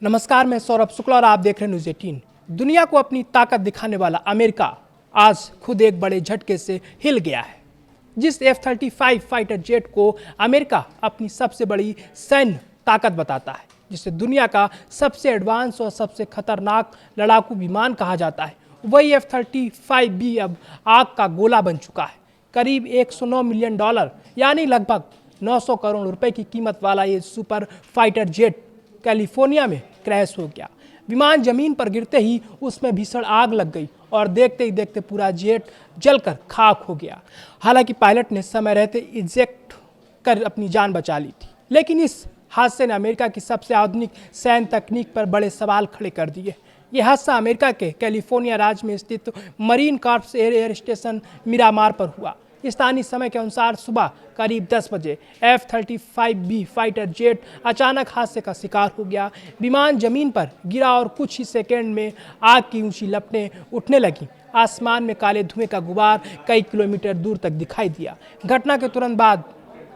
नमस्कार, मैं सौरभ शुक्ला और आप देख रहे हैं न्यूज़ 18। दुनिया को अपनी ताकत दिखाने वाला अमेरिका आज खुद एक बड़े झटके से हिल गया है। जिस F-35 फाइटर जेट को अमेरिका अपनी सबसे बड़ी सैन्य ताकत बताता है, जिसे दुनिया का सबसे एडवांस और सबसे खतरनाक लड़ाकू विमान कहा जाता है, वही F-35B अब आग का गोला बन चुका है। करीब $109 मिलियन यानी लगभग 900 करोड़ रुपए की कीमत वाला ये सुपर फाइटर जेट कैलिफोर्निया में क्रैश हो गया। विमान जमीन पर गिरते ही उसमें भीषण आग लग गई और देखते ही देखते पूरा जेट जलकर खाक हो गया। हालांकि पायलट ने समय रहते इजेक्ट कर अपनी जान बचा ली थी, लेकिन इस हादसे ने अमेरिका की सबसे आधुनिक सैन्य तकनीक पर बड़े सवाल खड़े कर दिए। यह हादसा अमेरिका के कैलिफोर्निया राज्य में स्थित marine corps air station Miramar पर हुआ। स्थानीय समय के अनुसार सुबह करीब 10 बजे F-35B फाइटर जेट अचानक हादसे का शिकार हो गया। विमान जमीन पर गिरा और कुछ ही सेकंड में आग की ऊंची लपटें उठने लगीं। आसमान में काले धुएं का गुबार कई किलोमीटर दूर तक दिखाई दिया। घटना के तुरंत बाद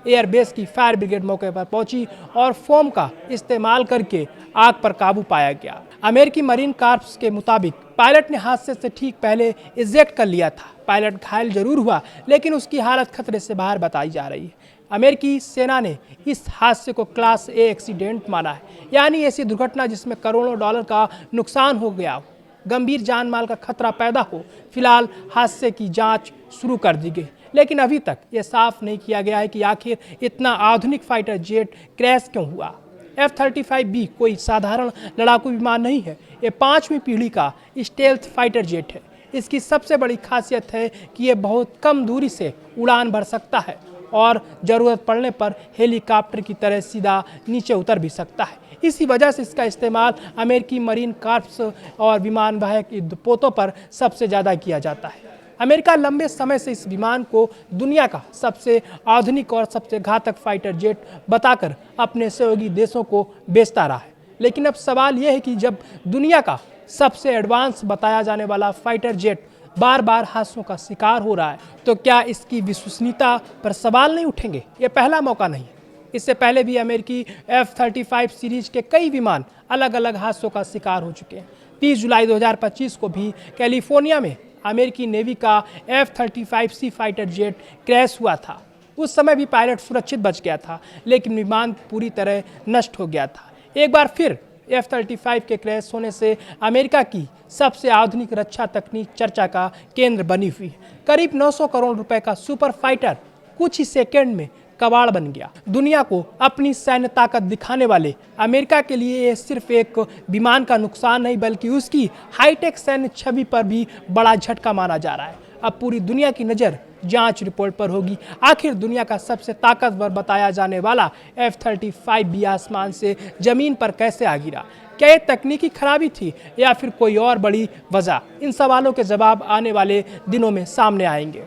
एयरबेस की फायर ब्रिगेड मौके पर पहुंची और फोम का इस्तेमाल करके आग पर काबू पाया गया। अमेरिकी मरीन कॉर्प्स के मुताबिक पायलट ने हादसे से ठीक पहले इजेक्ट कर लिया था। पायलट घायल जरूर हुआ, लेकिन उसकी हालत खतरे से बाहर बताई जा रही है। अमेरिकी सेना ने इस हादसे को क्लास ए एक्सीडेंट माना है, यानी ऐसी दुर्घटना जिसमें करोड़ों डॉलर का नुकसान हो गया हो, गंभीर जान माल का खतरा पैदा हो। फिलहाल हादसे की जांच शुरू कर दी गई, लेकिन अभी तक ये साफ नहीं किया गया है कि आखिर इतना आधुनिक फाइटर जेट क्रैश क्यों हुआ। F-35B कोई साधारण लड़ाकू विमान नहीं है। ये 5वीं पीढ़ी का स्टेल्थ फाइटर जेट है। इसकी सबसे बड़ी खासियत है कि ये बहुत कम दूरी से उड़ान भर सकता है और ज़रूरत पड़ने पर हेलीकॉप्टर की तरह सीधा नीचे उतर भी सकता है। इसी वजह से इसका इस्तेमाल अमेरिकी मरीन कॉर्प्स और विमान वाहक युद्धपोतों पर सबसे ज़्यादा किया जाता है। अमेरिका लंबे समय से इस विमान को दुनिया का सबसे आधुनिक और सबसे घातक फाइटर जेट बताकर अपने सहयोगी देशों को बेचता रहा है। लेकिन अब सवाल यह है कि जब दुनिया का सबसे एडवांस बताया जाने वाला फाइटर जेट बार बार हादसों का शिकार हो रहा है, तो क्या इसकी विश्वसनीयता पर सवाल नहीं उठेंगे? ये पहला मौका नहीं है। इससे पहले भी अमेरिकी F-35 सीरीज के कई विमान अलग अलग हादसों का शिकार हो चुके हैं। 30 जुलाई 2025 को भी कैलिफोर्निया में अमेरिकी नेवी का F-35C फाइटर जेट क्रैश हुआ था। उस समय भी पायलट सुरक्षित बच गया था, लेकिन विमान पूरी तरह नष्ट हो गया था। एक बार फिर F-35 के क्रैश होने से अमेरिका की सबसे आधुनिक रक्षा तकनीक चर्चा का केंद्र बनी हुई है। करीब 900 करोड़ रुपए का सुपर फाइटर कुछ ही सेकंड में कबाड़ बन गया। दुनिया को अपनी सैन्य ताकत दिखाने वाले अमेरिका के लिए ये सिर्फ एक विमान का नुकसान नहीं, बल्कि उसकी हाईटेक सैन्य छवि पर भी बड़ा झटका माना जा रहा है। अब पूरी दुनिया की नज़र जांच रिपोर्ट पर होगी। आखिर दुनिया का सबसे ताकतवर बताया जाने वाला F-35B आसमान से जमीन पर कैसे आ गिरा? क्या ये तकनीकी खराबी थी या फिर कोई और बड़ी वजह? इन सवालों के जवाब आने वाले दिनों में सामने आएंगे।